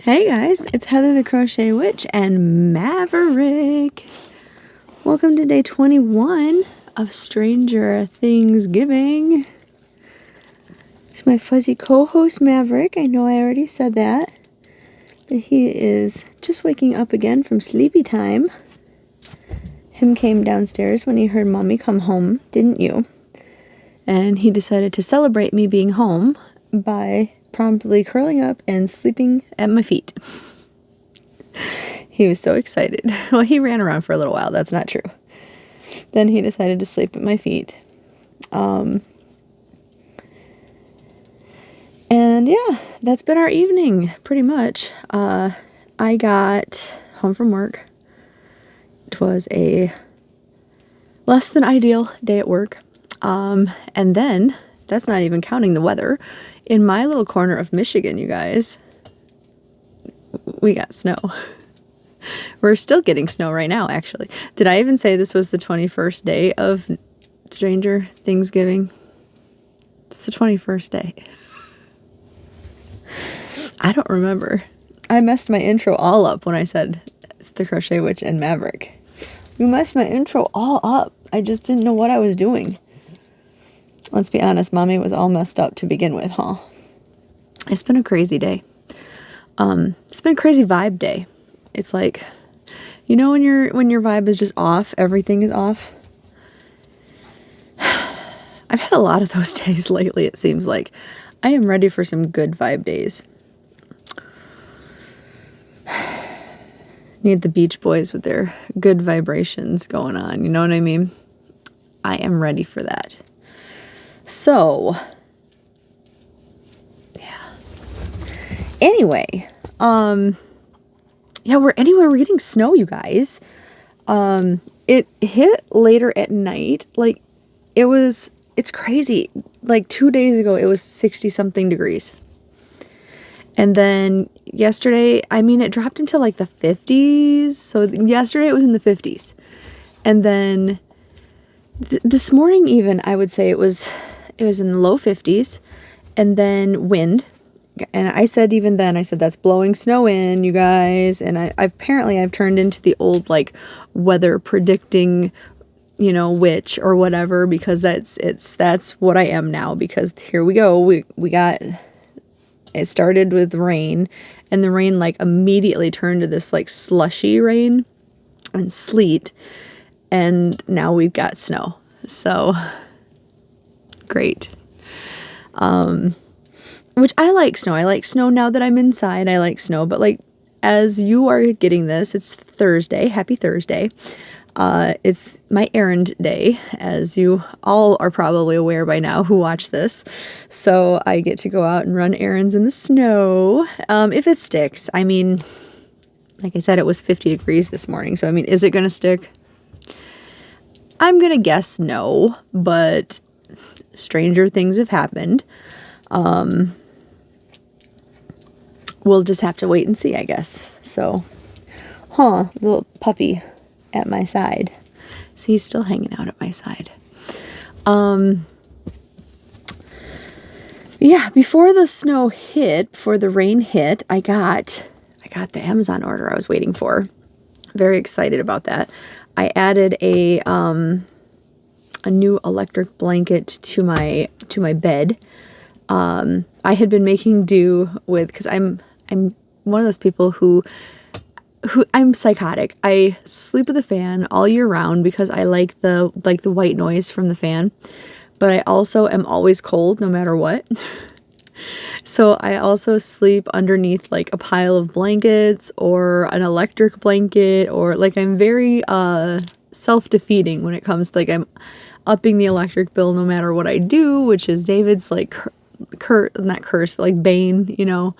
Hey guys, it's Heather the Crochet Witch and Maverick. Welcome to day 21 of Stranger Things Giving. It's my fuzzy co-host Maverick. I know I already said that, but he is just waking up again from sleepy time. Him came downstairs when he heard Mommy come home, didn't you? And he decided to celebrate me being home by promptly curling up and sleeping at my feet. He was so excited. Well, he ran around for a little while. That's not true. Then he decided to sleep at my feet. And yeah, that's been our evening, pretty much. I got home from work. It was a less than ideal day at work. And then, that's not even counting the weather. In my little corner of Michigan, you guys, we got snow. We're still getting snow right now, actually. Did I even say this was the 21st day of Stranger Things Giving? It's the 21st day. I don't remember. I messed my intro all up when I said it's the Crochet Witch and Maverick. You messed my intro all up. I just didn't know what I was doing. Let's be honest, Mommy was all messed up to begin with, huh? It's been a crazy day. It's been a crazy vibe day. It's like, you know, when your vibe is just off, everything is off. I've had a lot of those days lately, it seems like. I am ready for some good vibe days. Need the Beach Boys with their good vibrations going on, you know what I mean? I am ready for that. So, yeah. Anyway, yeah, we're getting snow, you guys. It hit later at night. Like, it's crazy. Like 2 days ago, it was 60 something degrees. And then yesterday, I mean, it dropped into like the 50s. So yesterday it was in the 50s. And then this morning even, I would say it was in the low 50s, and then wind. And I said, even then, I said, that's blowing snow in, you guys. And I've turned into the old, like, weather predicting, you know, witch or whatever, because that's what I am now, because here we go. We got, it started with rain, and the rain, like, immediately turned to this, like, slushy rain and sleet. And now we've got snow. So great. Which I like snow. I like snow now that I'm inside. I like snow. But like, as you are getting this, it's Thursday. Happy Thursday. It's my errand day, as you all are probably aware by now who watch this. So I get to go out and run errands in the snow. If it sticks. I mean, like I said, it was 50 degrees this morning. So I mean, is it going to stick? I'm going to guess no, but stranger things have happened. We'll just have to wait and see, I guess. So, little puppy at my side. See, he's still hanging out at my side. Yeah, before the rain hit, I got the Amazon order I was waiting for. Very excited about that. I added a new electric blanket to my bed. I had been making do with, because I'm one of those people who I'm psychotic. I sleep with a fan all year round because I like the white noise from the fan, but I also am always cold no matter what. So I also sleep underneath like a pile of blankets or an electric blanket, or like I'm very self-defeating when it comes to, like, I'm upping the electric bill no matter what I do, which is David's like not curse, but like bane, you know.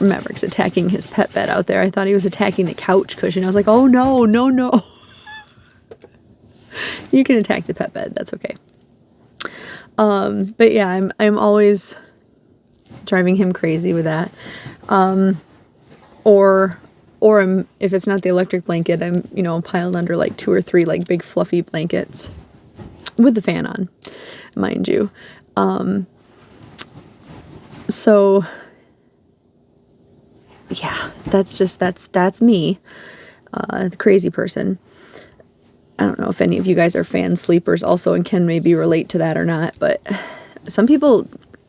Maverick's attacking his pet bed out there. I thought he was attacking the couch cushion. I was like, oh no, no, no. You can attack the pet bed. That's okay. But yeah, I'm always driving him crazy with that. Or if it's not the electric blanket, I'm, you know, piled under like 2 or 3 like big fluffy blankets. with the fan on, mind you. So yeah, that's me, the crazy person. I don't know if any of you guys are fan sleepers also and can maybe relate to that or not, but some people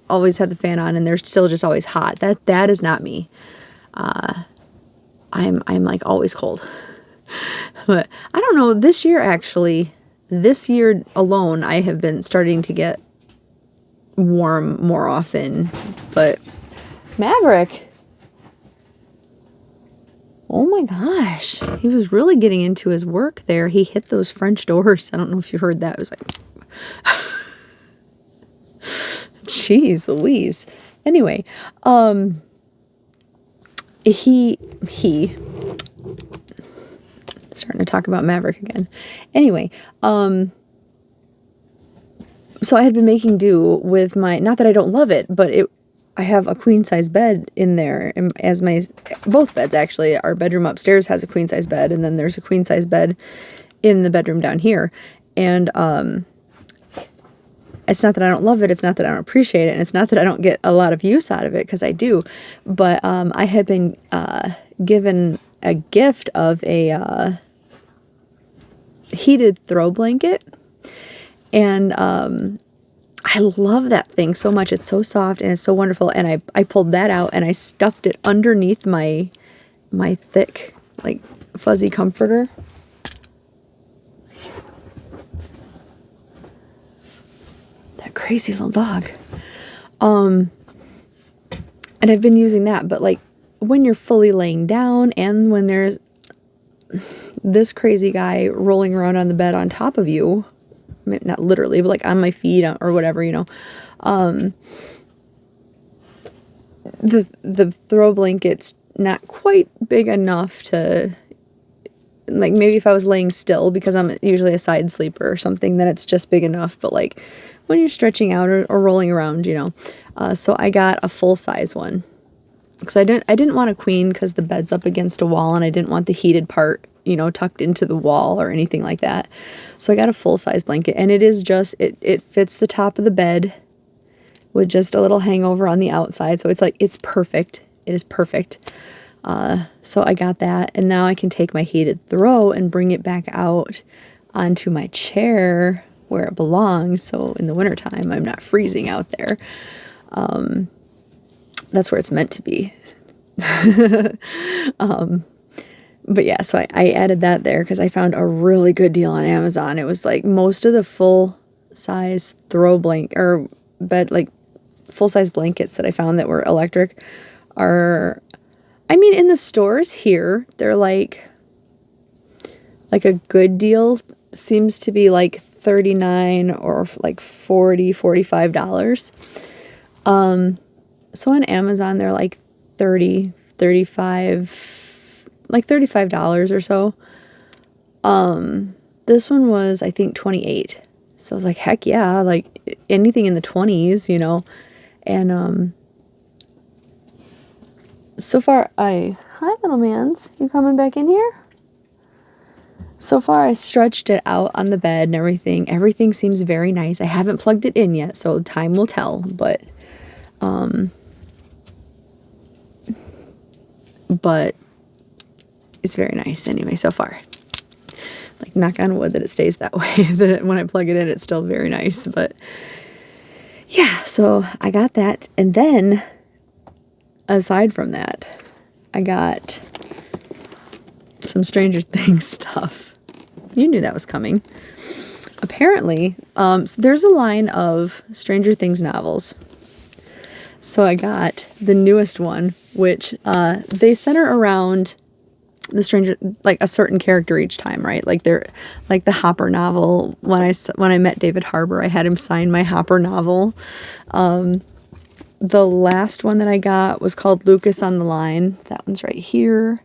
always have the fan on and they're still just always hot. That is not me. I'm like always cold. But I don't know, this year alone, I have been starting to get warm more often. But Maverick, oh my gosh, he was really getting into his work there. He hit those French doors. I don't know if you heard that. It was like, jeez Louise. Anyway, he starting to talk about Maverick again. Anyway, so I had been making do with my, not that I don't love it, but I have a queen size bed in there, and as both beds actually. Our bedroom upstairs has a queen size bed, and then there's a queen size bed in the bedroom down here. And it's not that I don't love it, it's not that I don't appreciate it, and it's not that I don't get a lot of use out of it, because I do. But I had been given a gift of a heated throw blanket, and I love that thing so much. It's so soft and it's so wonderful. And I pulled that out and I stuffed it underneath my thick, like, fuzzy comforter. That crazy little dog. And I've been using that, but like when you're fully laying down and when there's this crazy guy rolling around on the bed on top of you, not literally, but like on my feet or whatever, the throw blanket's not quite big enough to, like, maybe if I was laying still, because I'm usually a side sleeper or something, then it's just big enough. But like when you're stretching out or rolling around, so I got a full size one, because I didn't want a queen because the bed's up against a wall and I didn't want the heated part, tucked into the wall or anything like that. So I got a full-size blanket, and it is just, it fits the top of the bed with just a little hangover on the outside. So it's like, it's perfect. It is perfect. So I got that, and now I can take my heated throw and bring it back out onto my chair where it belongs. So in the wintertime, I'm not freezing out there. That's where it's meant to be. But yeah, so I added that there because I found a really good deal on Amazon. It was like most of the full-size throw blanket or bed, like full-size blankets that I found that were electric are, I mean, in the stores here, they're like a good deal seems to be like $39 or like $45. So on Amazon, they're like $35 or so. This one was, I think, $28. So I was like, heck yeah, like anything in the 20s, and so far hi little mans, you coming back in here? So far I stretched it out on the bed and everything seems very nice. I haven't plugged it in yet, so time will tell, but it's very nice anyway so far. Like, knock on wood that it stays that way, that when I plug it in, it's still very nice. But yeah, so I got that. And then aside from that, I got some Stranger Things stuff. You knew that was coming. Apparently, so there's a line of Stranger Things novels. So I got the newest one, which they center around the stranger, like a certain character each time, right? Like they're like the Hopper novel. When I met David Harbour, I had him sign my Hopper novel. The last one that I got was called Lucas on the Line. That one's right here.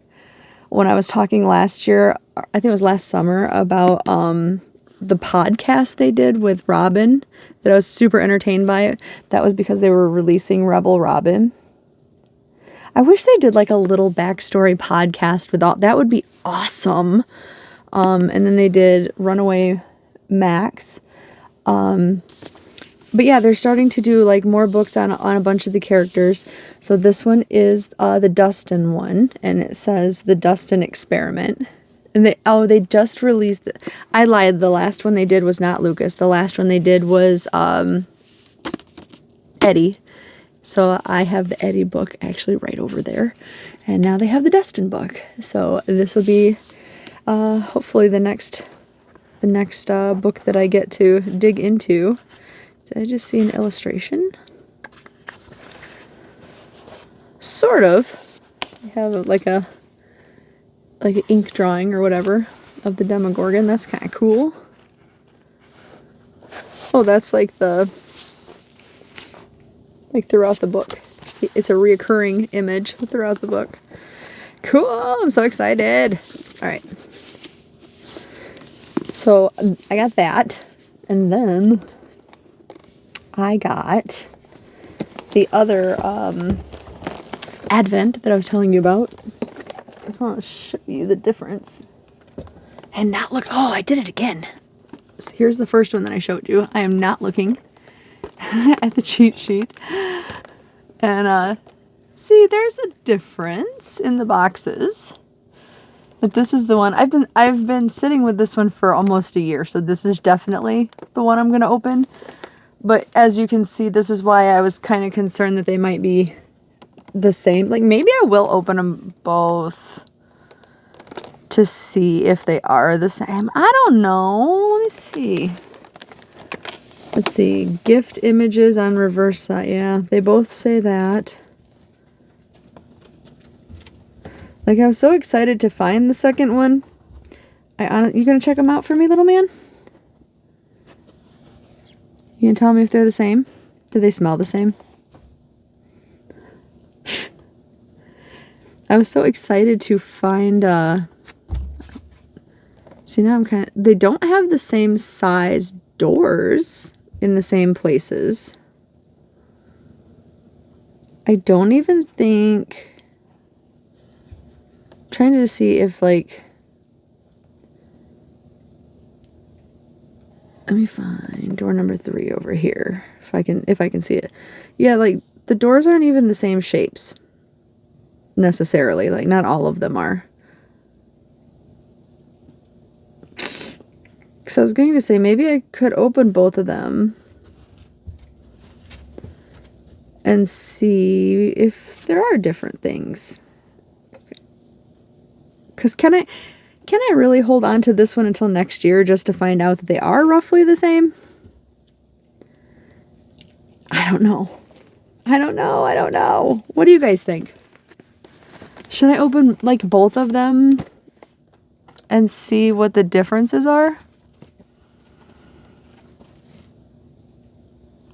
When I was talking last year, I think it was last summer, about the podcast they did with Robin that I was super entertained by it. That was because they were releasing Rebel Robin. I wish they did like a little backstory podcast with all that. Would be awesome. And then they did Runaway Max. But yeah, they're starting to do like more books on a bunch of the characters. So this one is the Dustin one, and it says the Dustin Experiment. And they just released I lied, the last one they did was not Lucas. The last one they did was Eddie. So I have the Eddie book actually right over there. And now they have the Dustin book. So this will be hopefully the next book that I get to dig into. Did I just see an illustration? Sort of. I have like an ink drawing or whatever of the Demogorgon. That's kind of cool. Oh, that's like throughout the book. It's a reoccurring image throughout the book. Cool, I'm so excited. All right. So I got that, and then I got the other Advent that I was telling you about. I just want to show you the difference. And not look, oh, I did it again. So here's the first one that I showed you. I am not looking at the cheat sheet. And see, there's a difference in the boxes. But this is the one I've been sitting with this one for almost a year, so this is definitely the one I'm gonna open. But as you can see, this is why I was kind of concerned that they might be the same. Like maybe I will open them both to see if they are the same. I don't know. Let me see. Let's see. Gift images on reverse side. Yeah, they both say that. Like I was so excited to find the second one. You gonna check them out for me, little man? You gonna tell me if they're the same? Do they smell the same? I was so excited to find, see now I'm kind of, they don't have the same size doors in the same places. I don't even think, I'm trying to see if like, let me find door number 3 over here, if I can see it. Yeah, like the doors aren't even the same shapes. Necessarily, like not all of them are. So I was going to say maybe I could open both of them and see if there are different things. Because can I really hold on to this one until next year just to find out that they are roughly the same? I don't know. I don't know. What do you guys think? Should I open like both of them and see what the differences are?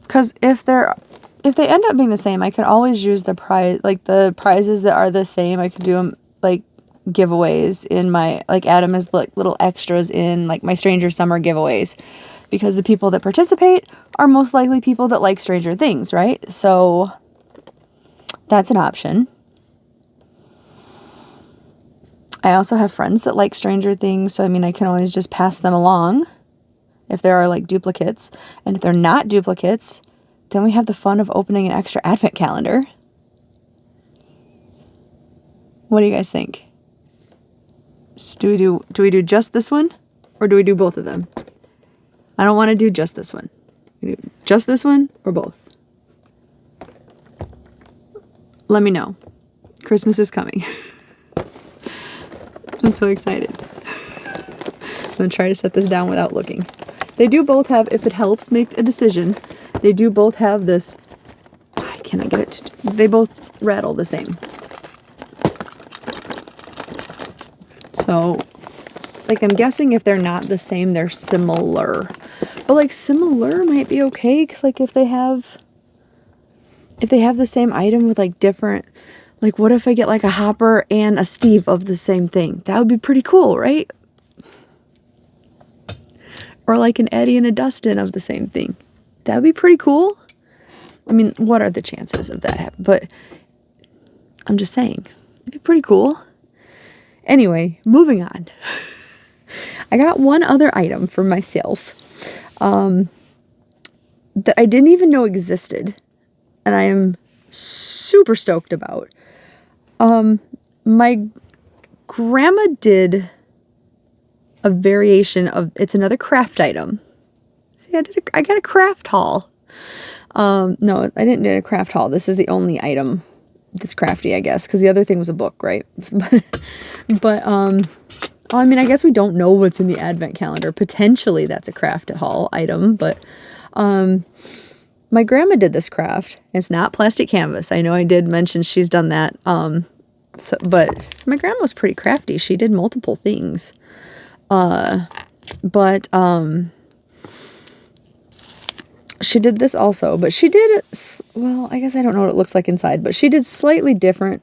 Because if they end up being the same, I could always use the prize, like the prizes that are the same. I could do them like giveaways in my, like add them as like little extras in like my Stranger Summer giveaways, because the people that participate are most likely people that like Stranger Things, right? So that's an option. I also have friends that like Stranger Things, so I mean I can always just pass them along if there are like duplicates. And if they're not duplicates, then we have the fun of opening an extra advent calendar. What do you guys think? Do we do just this one, or do we do both of them? I don't want to do just this one. We do just this one or both. Let me know. Christmas is coming. I'm so excited. I'm going to try to set this down without looking. They do both have, if it helps make a decision, they do both have this, can I get it to, they both rattle the same. So, like I'm guessing if they're not the same, they're similar. But like similar might be okay, because like if they have the same item with like different, like what if I get like a Hopper and a Steve of the same thing? That would be pretty cool, right? Or like an Eddie and a Dustin of the same thing. That would be pretty cool. I mean, what are the chances of that happening? But I'm just saying, it'd be pretty cool. Anyway, moving on. I got one other item for myself. that I didn't even know existed. And I am super stoked about. My grandma did a variation of, it's another craft item. See, I got a craft haul. No, I didn't do a craft haul. This is the only item that's crafty, I guess, because the other thing was a book, right? but I mean, I guess we don't know what's in the advent calendar. Potentially that's a craft haul item, but my grandma did this craft. It's not plastic canvas. I know I did mention she's done that. So my grandma was pretty crafty. She did multiple things. She did this also, but she did, well, I guess I don't know what it looks like inside, but she did slightly different,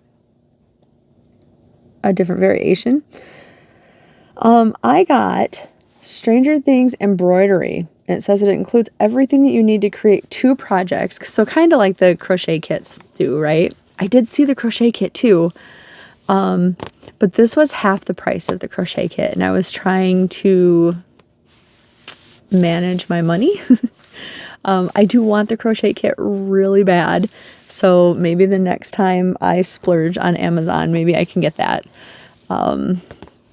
a different variation. I got Stranger Things embroidery, and it says that it includes everything that you need to create 2 projects. So kind of like the crochet kits do, right? I did see the crochet kit too. But this was half the price of the crochet kit, and I was trying to manage my money. I do want the crochet kit really bad, so maybe the next time I splurge on Amazon, maybe I can get that.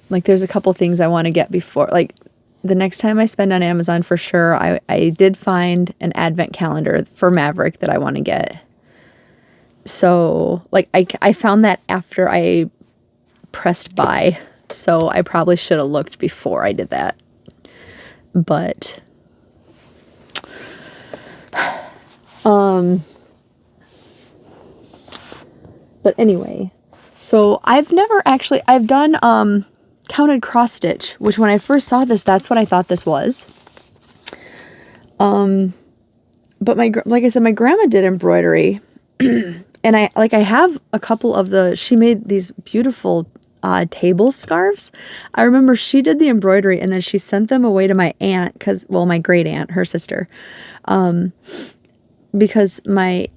Like there's a couple things I want to get before, like the next time I spend on Amazon for sure. I did find an advent calendar for Maverick that I want to get. So like I found that after I pressed buy, so I probably should have looked before I did that. But anyway, so I've done counted cross stitch, which when I first saw this, that's what I thought this was. But like I said, my grandma did embroidery. And I have a couple of she made these beautiful table scarves. I remember she did the embroidery and then she sent them away to my aunt, my great aunt, her sister, because my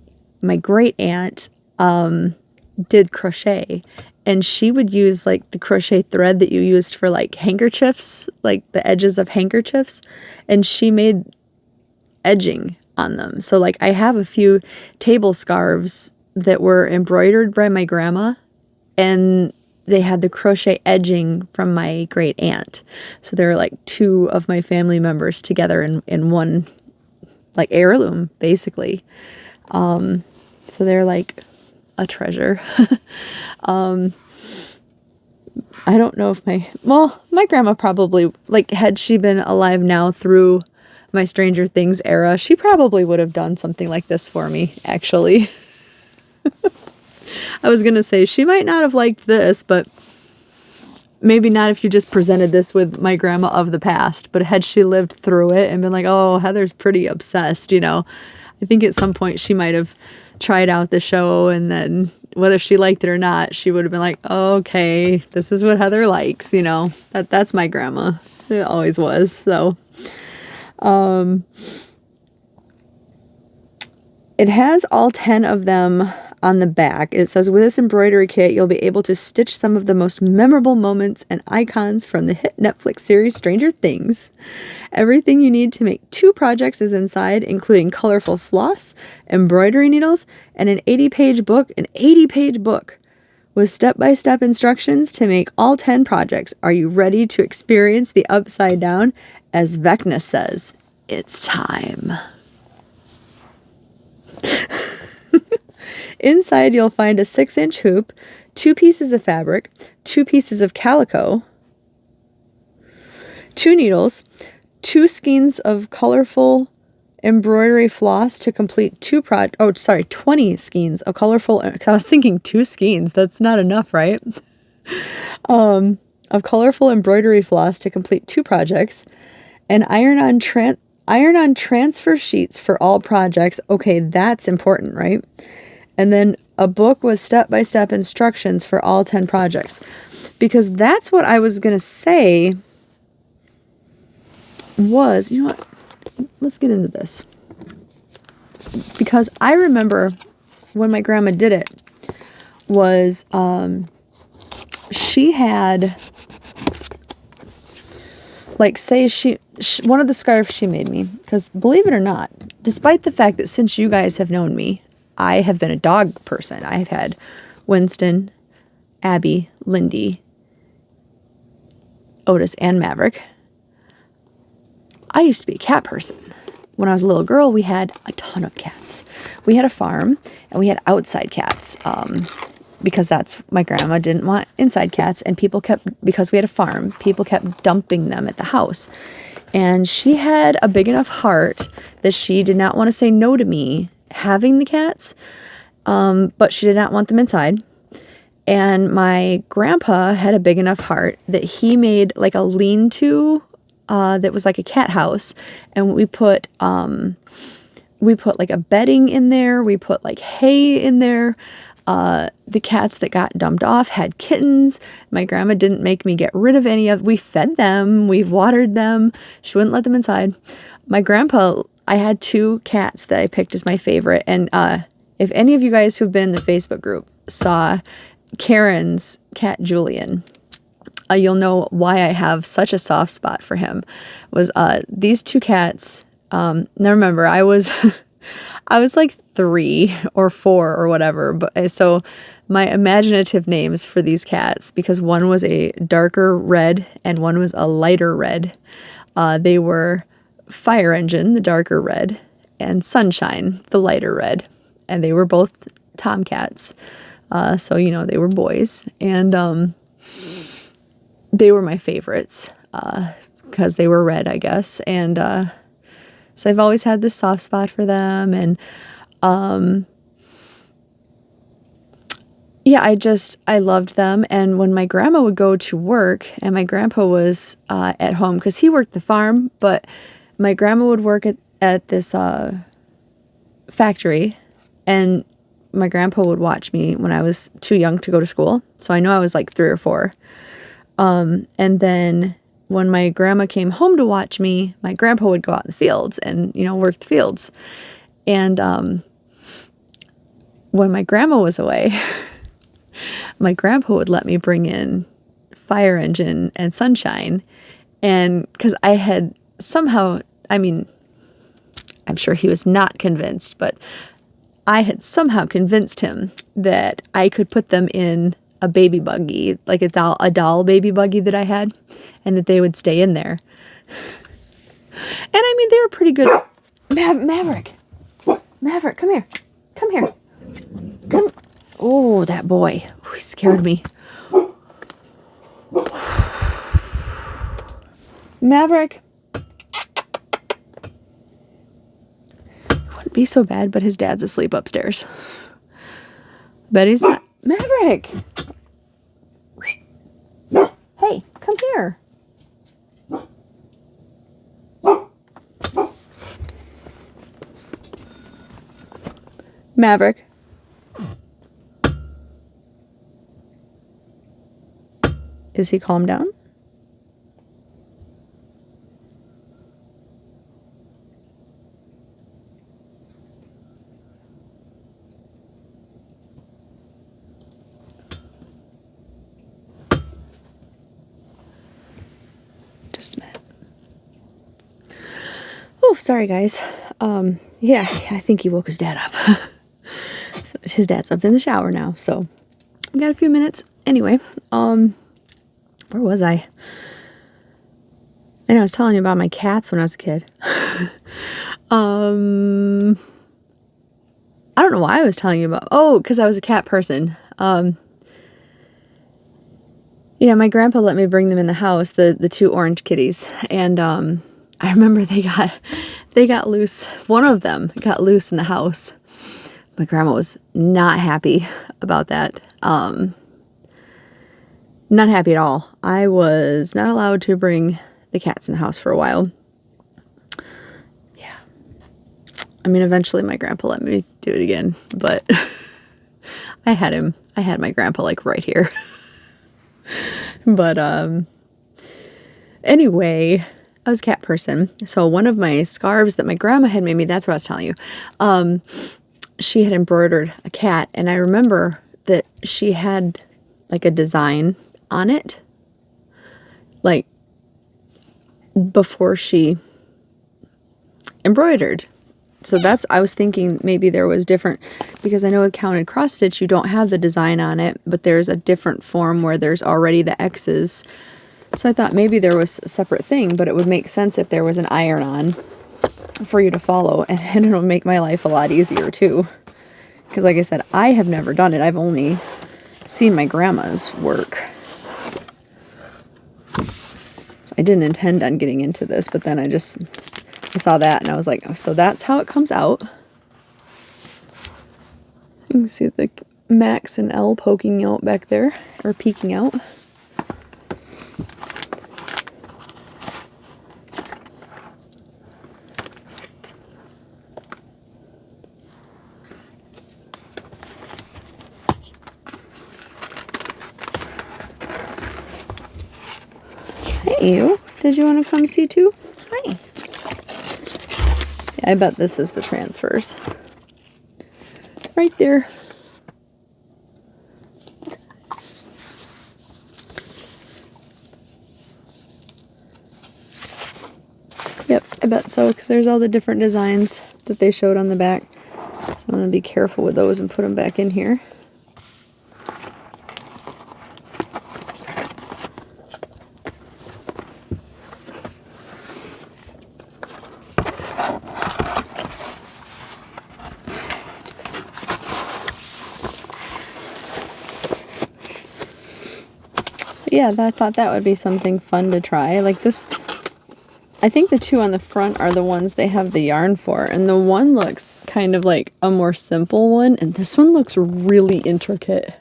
great aunt did crochet, and she would use like the crochet thread that you used for like handkerchiefs, like the edges of handkerchiefs, and she made edging on them. So like I have a few table scarves that were embroidered by my grandma, and they had the crochet edging from my great aunt. So there were like 2 of my family members together in one like heirloom, basically. So they're like a treasure. I don't know if my grandma probably, like, had she been alive now through my Stranger Things era, she probably would have done something like this for me, actually. I was going to say, she might not have liked this, but maybe not if you just presented this with my grandma of the past. But had she lived through it and been like, oh, Heather's pretty obsessed, I think at some point she might have tried out the show, and then whether she liked it or not, she would have been like, oh, okay, this is what Heather likes, That's my grandma. It always was. So it has all 10 of them on the back. It says, with this embroidery kit, you'll be able to stitch some of the most memorable moments and icons from the hit Netflix series Stranger Things. Everything you need to make 2 projects is inside, including colorful floss, embroidery needles, and an 80-page book. An 80-page book with step-by-step instructions to make all 10 projects. Are you ready to experience the upside down? As Vecna says, it's time. Inside, you'll find a 6-inch hoop, 2 pieces of fabric, 2 pieces of calico, 2 needles, 2 skeins of colorful embroidery floss to complete 20 skeins of colorful, I was thinking 2 skeins, that's not enough, right? Of colorful embroidery floss to complete 2 projects, and iron-on transfer sheets for all projects. Okay, that's important, right? And then a book with step-by-step instructions for all 10 projects. Because that's what I was going to say was, you know what? Let's get into this. Because I remember when my grandma did it, was she had like say one of the scarves she made me, because believe it or not, despite the fact that since you guys have known me, I have been a dog person. I have had Winston, Abby, Lindy, Otis, and Maverick. I used to be a cat person. When I was a little girl, we had a ton of cats. We had a farm, and we had outside cats, because that's, my grandma didn't want inside cats, and because we had a farm, people kept dumping them at the house. And she had a big enough heart that she did not want to say no to me having the cats, but she did not want them inside. And my grandpa had a big enough heart that he made like a lean-to that was like a cat house, and we put like a bedding in there. We put like hay in there. The cats that got dumped off had kittens. My grandma didn't make me get rid of any of. We fed them. We watered them. She wouldn't let them inside. My grandpa, I had 2 cats that I picked as my favorite. And if any of you guys who've been in the Facebook group saw Karen's cat Julian, you'll know why I have such a soft spot for him. Was these 2 cats. Now remember, I was I was like 3 or 4 or whatever, but so my imaginative names for these cats, because one was a darker red and one was a lighter red, they were Fire Engine, the darker red, and Sunshine, the lighter red, and they were both tomcats. So you know, they were boys, and they were my favorites because they were red, I guess. And so I've always had this soft spot for them. And yeah, I loved them. And when my grandma would go to work and my grandpa was at home, because he worked the farm, but my grandma would work at this factory, and my grandpa would watch me when I was too young to go to school. So I know I was like 3 or 4. And then when my grandma came home to watch me, my grandpa would go out in the fields and, you know, work the fields. And when my grandma was away, my grandpa would let me bring in Fire Engine and Sunshine. And because I had somehow, I mean, I'm sure he was not convinced, but I had somehow convinced him that I could put them in a baby buggy, like a doll baby buggy that I had, and that they would stay in there. And I mean, they were pretty good. Maverick, come here. Come. Oh, that boy. Oh, he scared me. Maverick. It wouldn't be so bad, but his dad's asleep upstairs. Bet he's not. Maverick. Hey, come here. Maverick. Is he calmed down? Just a minute. Oh, sorry guys. Yeah, I think he woke his dad up. So his dad's up in the shower now, so we got a few minutes. Anyway, where was I? I know I was telling you about my cats when I was a kid. I don't know why I was telling you about. Oh, because I was a cat person. Yeah, my grandpa let me bring them in the house, the 2 orange kitties, and I remember they got loose. One of them got loose in the house. My grandma was not happy about that. Not happy at all. I was not allowed to bring the cats in the house for a while. Yeah. I mean, eventually my grandpa let me do it again, but I had my grandpa like right here. But anyway, I was a cat person. So one of my scarves that my grandma had made me, that's what I was telling you. She had embroidered a cat, and I remember that she had like a design on it. Like, before she embroidered. So that's, I was thinking maybe there was different, because I know with counted cross stitch you don't have the design on it, but there's a different form where there's already the X's. So I thought maybe there was a separate thing, but it would make sense if there was an iron on for you to follow, and it'll make my life a lot easier too. Because like I said, I have never done it. I've only seen my grandma's work. So I didn't intend on getting into this, but then I saw that and I was like, oh, so that's how it comes out. You can see the Max and L poking out back there, or peeking out. Hey, you. Did you want to come see too? Hi. Yeah, I bet this is the transfers. Right there. Yep, I bet so, because there's all the different designs that they showed on the back. So I'm going to be careful with those and put them back in here. Yeah, I thought that would be something fun to try. Like this, I think the two on the front are the ones they have the yarn for, and the one looks kind of like a more simple one, and this one looks really intricate.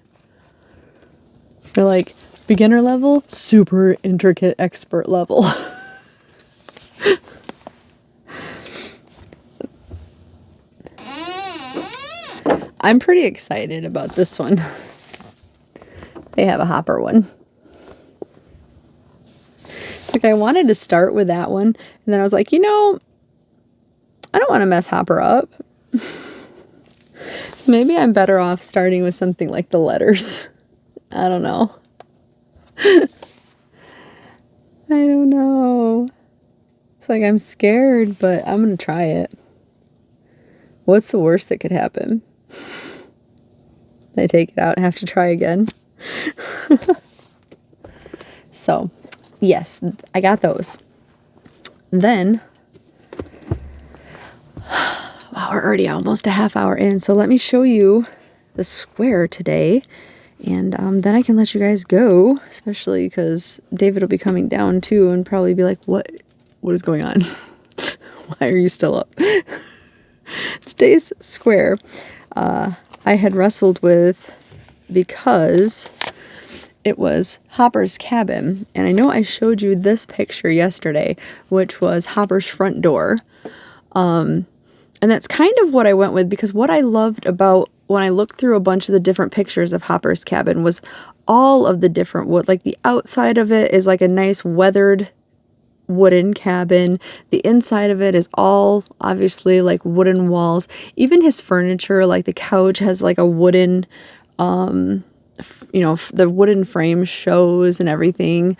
They're like beginner level, super intricate expert level. I'm pretty excited about this one. They have a hopper one. Like I wanted to start with that one, and then I was like, you know, I don't want to mess Hopper up. So maybe I'm better off starting with something like the letters. I don't know. I don't know. It's like I'm scared, but I'm going to try it. What's the worst that could happen? I take it out and have to try again. So, yes, I got those. Then, wow, we're already almost a half hour in. So let me show you the square today. And then I can let you guys go, especially because David will be coming down too and probably be like, what is going on? Why are you still up? Today's square, I had wrestled with because it was Hopper's cabin. And I know I showed you this picture yesterday, which was Hopper's front door. And that's kind of what I went with, because what I loved about when I looked through a bunch of the different pictures of Hopper's cabin was all of the different wood. Like the outside of it is like a nice weathered wooden cabin. The inside of it is all obviously like wooden walls. Even his furniture, like the couch has like a wooden, you know, the wooden frame shows and everything.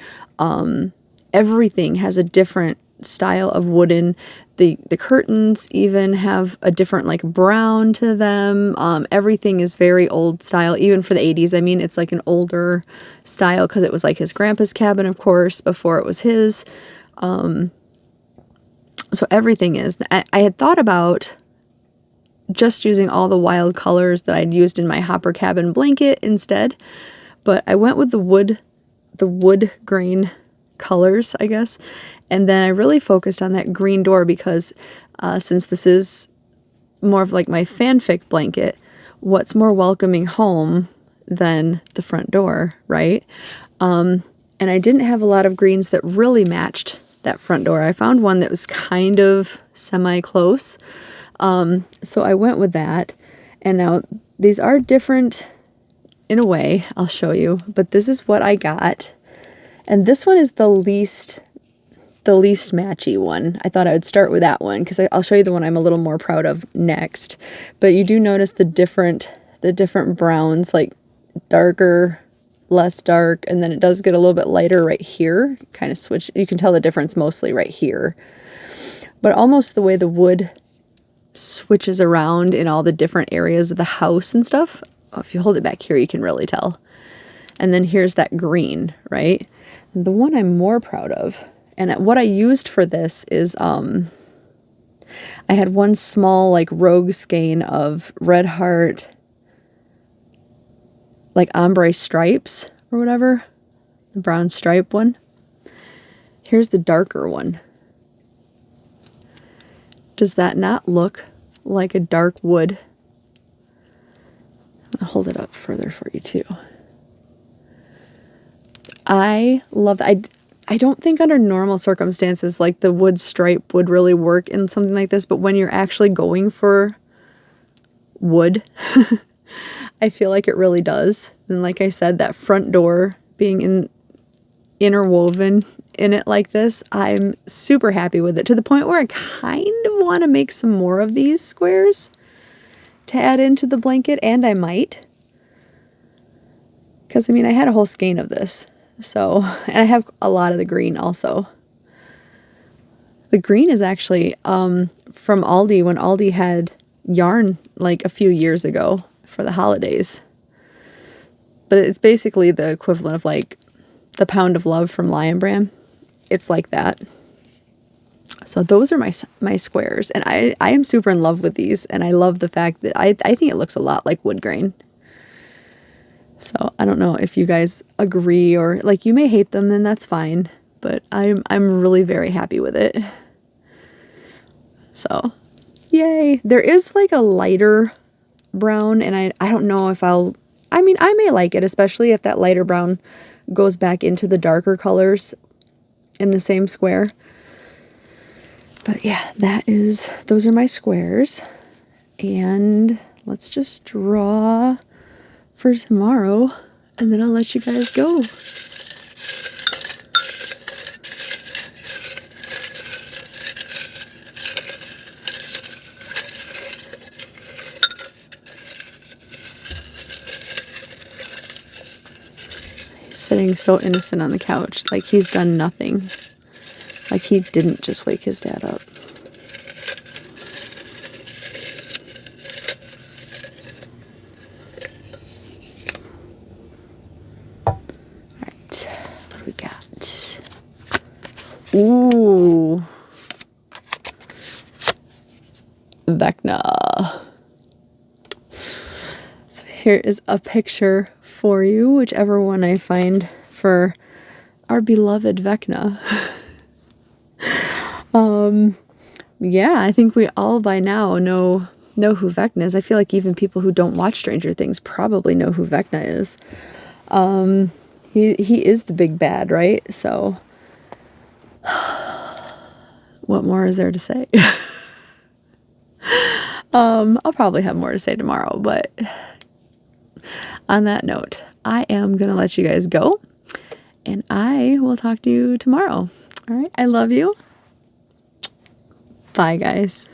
Everything has a different style of wooden. The curtains even have a different like brown to them. Everything is very old style, even for the 80s. I mean, it's like an older style because it was like his grandpa's cabin, of course, before it was his. So everything is. I had thought about just using all the wild colors that I'd used in my Hopper cabin blanket instead, but I went with the wood grain colors, I guess. And then I really focused on that green door because since this is more of like my fanfic blanket, what's more welcoming home than the front door, right? And I didn't have a lot of greens that really matched that front door. I found one that was kind of semi-close. So I went with that. And now these are different in a way. I'll show you. But this is what I got. And this one is the least matchy one. I thought I would start with that one because I'll show you the one I'm a little more proud of next. But you do notice the different browns, like darker less dark, and then it does get a little bit lighter right here. Kind of switch. You can tell the difference mostly right here. But almost the way the wood switches around in all the different areas of the house and stuff. Oh, if you hold it back here, you can really tell. And then here's that green, right? And the one I'm more proud of, and what I used for this is, I had one small like rogue skein of Red Heart, like ombre stripes or whatever, the brown stripe one. Here's the darker one. Does that not look like a dark wood? I'll hold it up further for you too. I love that. I don't think under normal circumstances like the wood stripe would really work in something like this, but when you're actually going for wood, I feel like it really does. And like I said, that front door being interwoven in it like this, I'm super happy with it, to the point where I kind of want to make some more of these squares to add into the blanket, and I might. Because, I mean, I had a whole skein of this. So, and I have a lot of the green also. The green is actually from Aldi, when Aldi had yarn like a few years ago for the holidays. But it's basically the equivalent of like the Pound of Love from Lion Brand. It's like that. So those are my squares, and I am super in love with these, and I love the fact that I think it looks a lot like wood grain. So I don't know if you guys agree, or like you may hate them, then that's fine. But I'm really very happy with it. So yay. There is like a lighter brown, and I don't know if I may like it, especially if that lighter brown goes back into the darker colors in the same square. But yeah, those are my squares. And let's just draw for tomorrow, and then I'll let you guys go. He's sitting so innocent on the couch, like he's done nothing. Like he didn't just wake his dad up. Ooh. Vecna. So here is a picture for you, whichever one I find for our beloved Vecna. Yeah, I think we all by now know who Vecna is. I feel like even people who don't watch Stranger Things probably know who Vecna is. He is the big bad, right? So what more is there to say? I'll probably have more to say tomorrow, but on that note, I am going to let you guys go, and I will talk to you tomorrow. All right. I love you. Bye, guys.